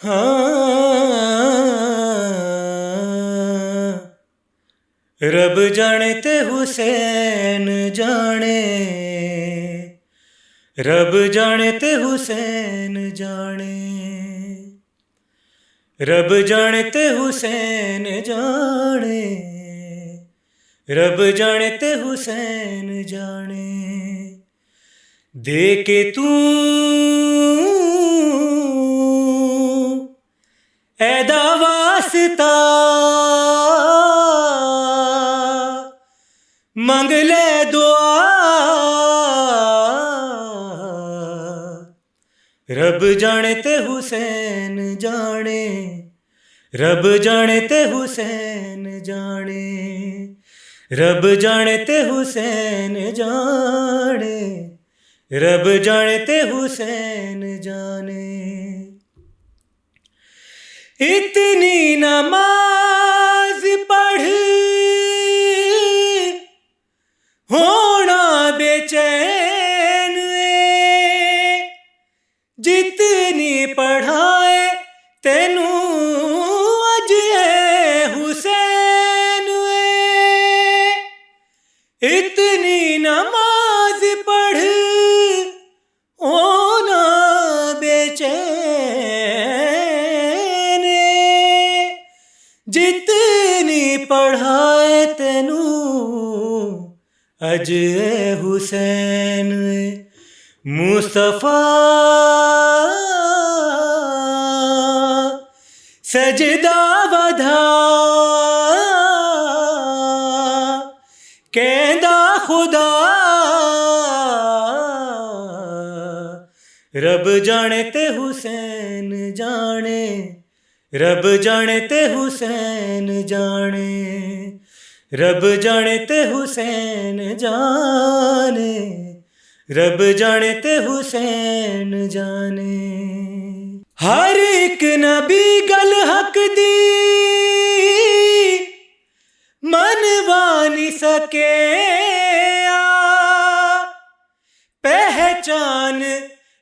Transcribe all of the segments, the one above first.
ہاں رب جانے تے حسین جانے، رب جانے تے حسین جانے، رب جانے تے حسین جانے، رب جانے تے حسین جانے، دے کے تو ایدا واسطہ منگ لے دعا، رب جانے تے حسین جانے، رب جانے تے حسین جانے، رب جانے تے حسین جانے، رب جانے تے حسین جانے، اتنی نماز پڑھ ہونا بے چین جتنی پڑھائے تینوں اج اے حسین اتنی نماز پڑھ ہونا بے چین جتنی پڑھائے تینوں اج اے حسین مصطفیٰ سجدہ ودھا کہندا خدا، رب جانے تے حسین جانے، رب جانے تے حسین جانے، رب جانے تے حسین جانے، رب جانے تے حسین جانے، ہر ایک نبی گل حق دی منوا نہیں سکے پہچان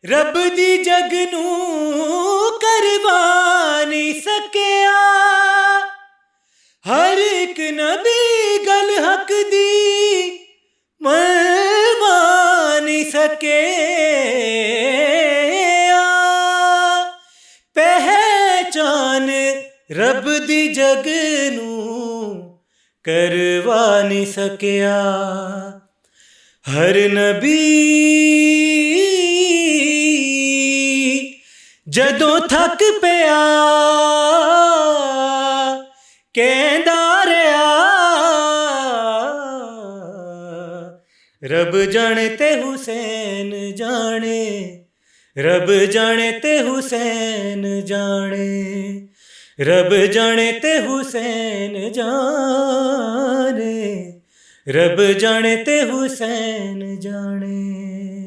رب دی جگ نوں کروا نہیں سکیا، ہر ایک نبی گل حق دی منوا نہیں سکے پہچان رب دی جگ نوں کروا نہیں سکیا، ہر نبی جدوں تھک پیا کہندا رہیا، رب جانے تے حسین جانے، رب جانے تے حسین جانے، رب جانے تے حسین جانے، رب جانے تے حسین جانے۔